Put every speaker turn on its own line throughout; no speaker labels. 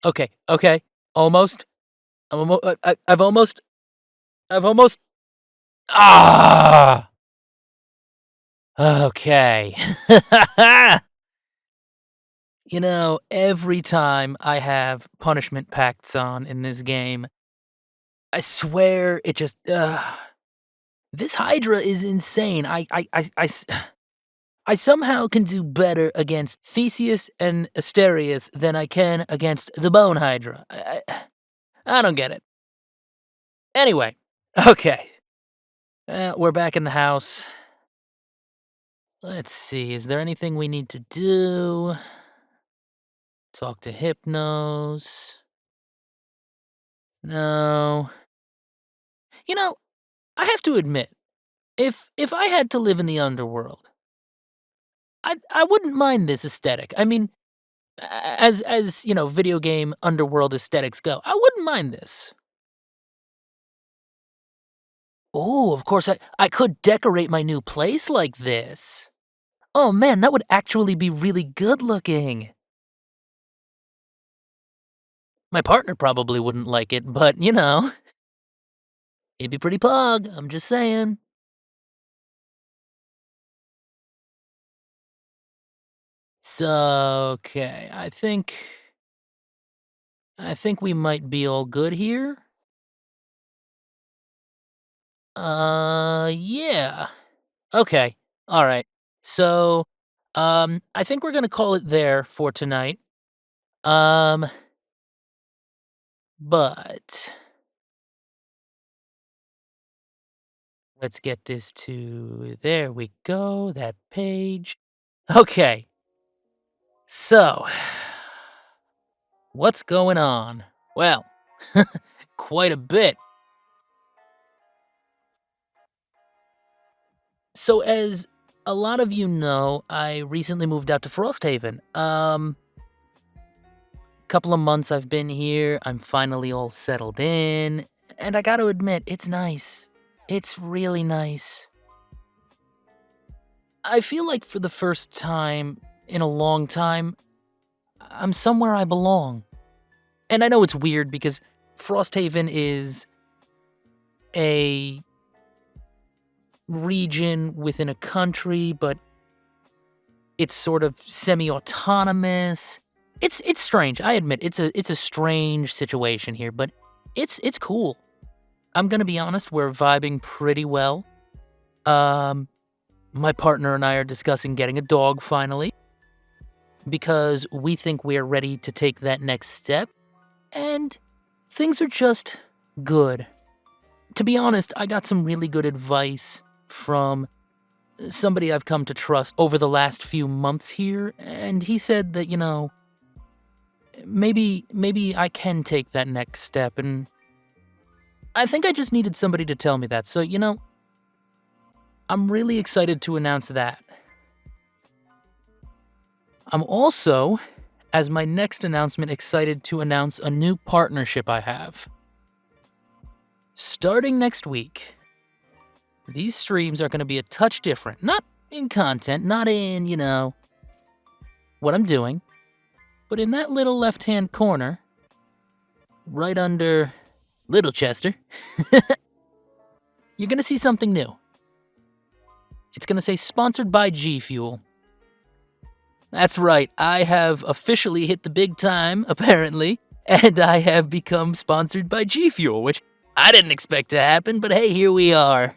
Okay, okay, almost. I've almost I've almost ah! Okay. You know, every time I have punishment pacts on in this game, I swear it just, this Hydra is insane. I somehow can do better against Theseus and Asterius than I can against the Bone Hydra. I don't get it. Anyway, okay. We're back in the house. Let's see, is there anything we need to do? Talk to Hypnos. No. You know, I have to admit, if I had to live in the underworld, I wouldn't mind this aesthetic. I mean, as you know, video game underworld aesthetics go, I wouldn't mind this. Oh, of course, I could decorate my new place like this. Oh man, that would actually be really good looking. My partner probably wouldn't like it, but you know, it'd be pretty pog, I'm just saying. So, okay, I think we might be all good here. Yeah. Okay. All right. So, I think we're gonna call it there for tonight. Um, but let's get this to there we go, that page. Okay. So, what's going on? Well, quite a bit. So, as a lot of you know, I recently moved out to Frosthaven. Couple of months I've been here. I'm finally all settled in, and I got to admit, it's nice. It's really nice. I feel like for the first time in a long time, I'm somewhere I belong. And I know it's weird because Frosthaven is a region within a country, but it's sort of semi-autonomous. It's strange. I admit it's a strange situation here, but it's cool. I'm gonna be honest, we're vibing pretty well. Um, my partner and I are discussing getting a dog finally because we think we're ready to take that next step, and things are just good. To be honest, I got some really good advice from somebody I've come to trust over the last few months here, and he said that, you know, maybe I can take that next step, and I think I just needed somebody to tell me that. So, you know, I'm really excited to announce that. I'm also, as my next announcement, excited to announce a new partnership I have. Starting next week, these streams are going to be a touch different. Not in content, not in, you know, what I'm doing, but in that little left-hand corner, right under Little Chester, you're going to see something new. It's going to say sponsored by G Fuel. That's right, I have officially hit the big time, apparently, and I have become sponsored by G Fuel, which I didn't expect to happen, but hey, here we are.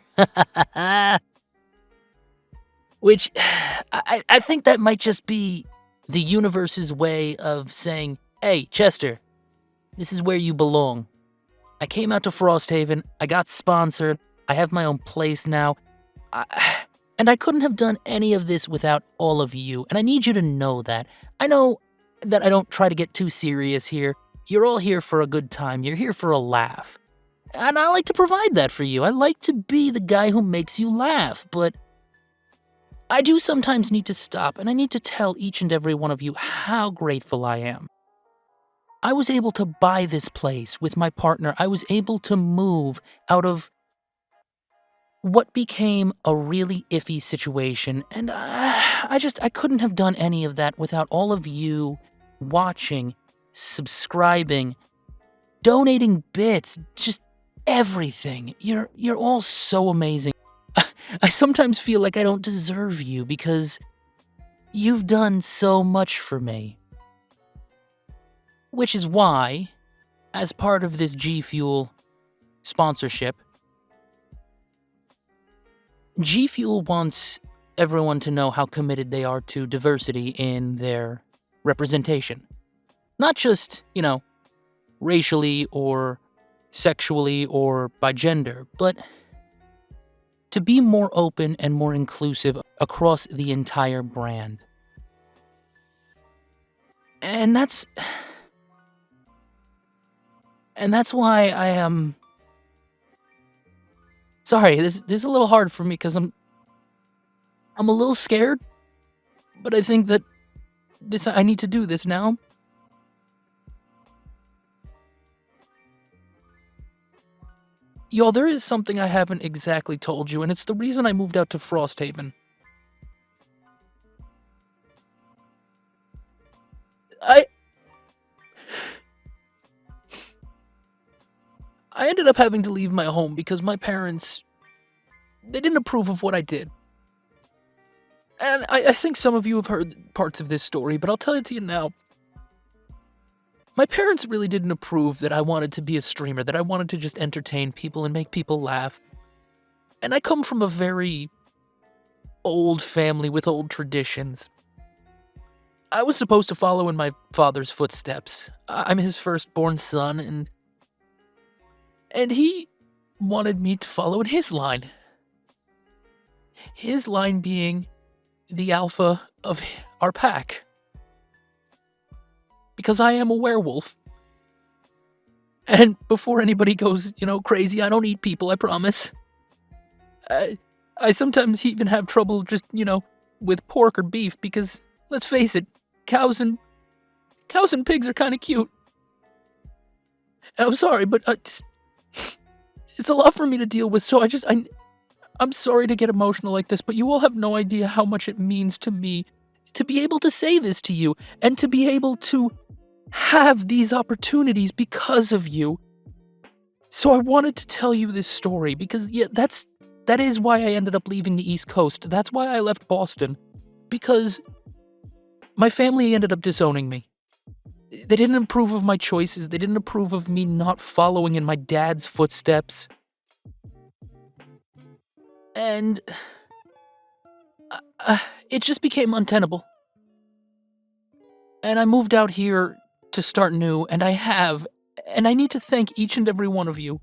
Which, I think that might just be the universe's way of saying, hey, Chester, this is where you belong. I came out to Frosthaven, I got sponsored, I have my own place now, and I couldn't have done any of this without all of you, and I need you to know that. I know that I don't try to get too serious here. You're all here for a good time, you're here for a laugh. And I like to provide that for you. I like to be the guy who makes you laugh, but I do sometimes need to stop, and I need to tell each and every one of you how grateful I am. I was able to buy this place with my partner. I was able to move out of what became a really iffy situation, and I couldn't have done any of that without all of you watching subscribing, donating bits, just everything. You're all so amazing. I sometimes feel like I don't deserve you because you've done so much for me. Which is why, as part of this G Fuel sponsorship, G Fuel wants everyone to know how committed they are to diversity in their representation. Not just, racially or sexually or by gender, but to be more open and more inclusive across the entire brand. And that's why I am sorry, this is a little hard for me because I'm a little scared, but I think that I need to do this now. Y'all, there is something I haven't exactly told you, and it's the reason I moved out to Frosthaven. I ended up having to leave my home because my parents, they didn't approve of what I did. And I think some of you have heard parts of this story, but I'll tell it to you now. My parents really didn't approve that I wanted to be a streamer, that I wanted to just entertain people and make people laugh. And I come from a very old family with old traditions. I was supposed to follow in my father's footsteps. I'm his firstborn son, and he wanted me to follow in his line. His line being the alpha of our pack. Because I am a werewolf. And before anybody goes, crazy, I don't eat people, I promise. I sometimes even have trouble just, with pork or beef because, let's face it, cows and pigs are kind of cute. I'm sorry, but it's a lot for me to deal with, so I'm sorry to get emotional like this, but you all have no idea how much it means to me to be able to say this to you and to be able to have these opportunities because of you. So I wanted to tell you this story because, that is why I ended up leaving the East Coast. That's why I left Boston. Because my family ended up disowning me. They didn't approve of my choices. They didn't approve of me not following in my dad's footsteps. And it just became untenable. And I moved out here to start new, and I need to thank each and every one of you,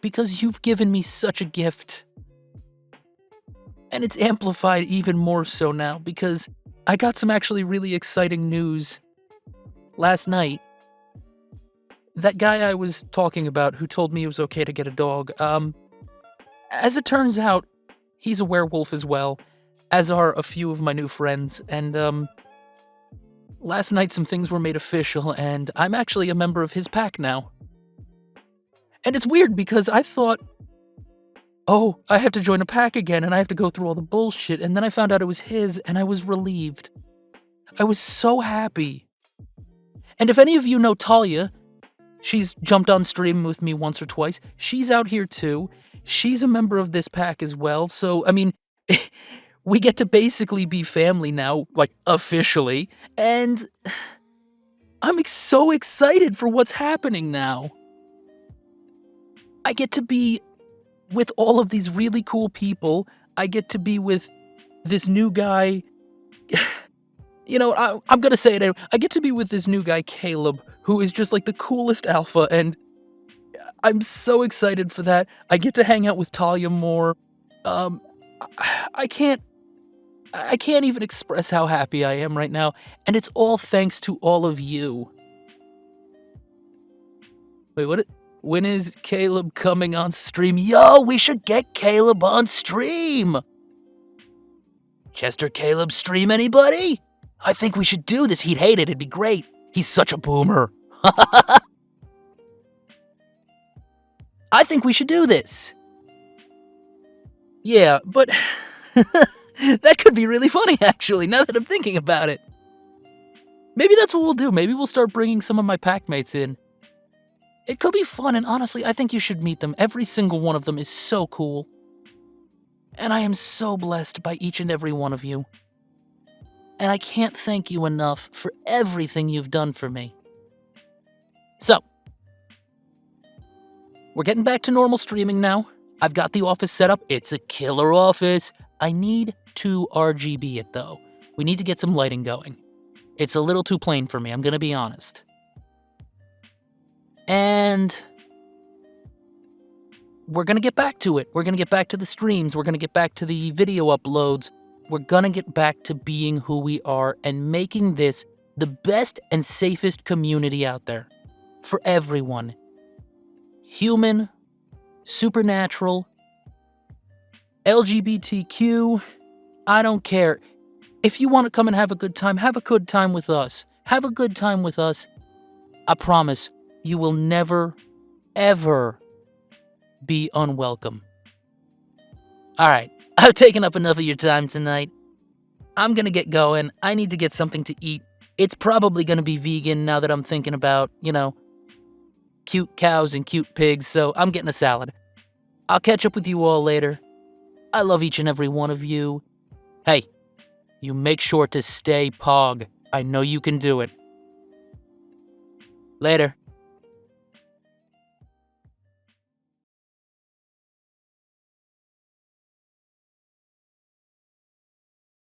because you've given me such a gift. And it's amplified even more so now, because I got some actually really exciting news last night. That guy I was talking about who told me it was okay to get a dog, as it turns out, he's a werewolf as well, as are a few of my new friends, and, last night some things were made official, and I'm actually a member of his pack now. And it's weird because I thought, oh, I have to join a pack again, and I have to go through all the bullshit, and then I found out it was his, and I was relieved. I was so happy. And if any of you know Talia, she's jumped on stream with me once or twice, she's out here too. She's a member of this pack as well, so, we get to basically be family now, officially, and I'm so excited for what's happening now. I get to be with all of these really cool people. I get to be with this new guy. I'm gonna say it anyway. I get to be with this new guy, Caleb, who is just the coolest alpha, and I'm so excited for that. I get to hang out with Talia more. I can't even express how happy I am right now, and it's all thanks to all of you. Wait, when is Caleb coming on stream? Yo, we should get Caleb on stream! Chester, Caleb stream, anybody? I think we should do this. He'd hate it. It'd be great. He's such a boomer. I think we should do this. Yeah, but that could be really funny, actually, now that I'm thinking about it. Maybe that's what we'll do. Maybe we'll start bringing some of my packmates in. It could be fun, and honestly, I think you should meet them. Every single one of them is so cool. And I am so blessed by each and every one of you. And I can't thank you enough for everything you've done for me. So, we're getting back to normal streaming now. I've got the office set up. It's a killer office. I need to RGB it, though. We need to get some lighting going. It's a little too plain for me, I'm gonna be honest. And we're gonna get back to it. We're gonna get back to the streams. We're gonna get back to the video uploads. We're gonna get back to being who we are and making this the best and safest community out there for everyone. Human, supernatural, LGBTQ, I don't care. If you want to come and have a good time with us. Have a good time with us. I promise you will never, ever be unwelcome. All right, I've taken up enough of your time tonight. I'm gonna get going. I need to get something to eat. It's probably gonna be vegan now that I'm thinking about, cute cows and cute pigs, so I'm getting a salad. I'll catch up with you all later. I love each and every one of you. Hey, you make sure to stay pog. I know you can do it. Later.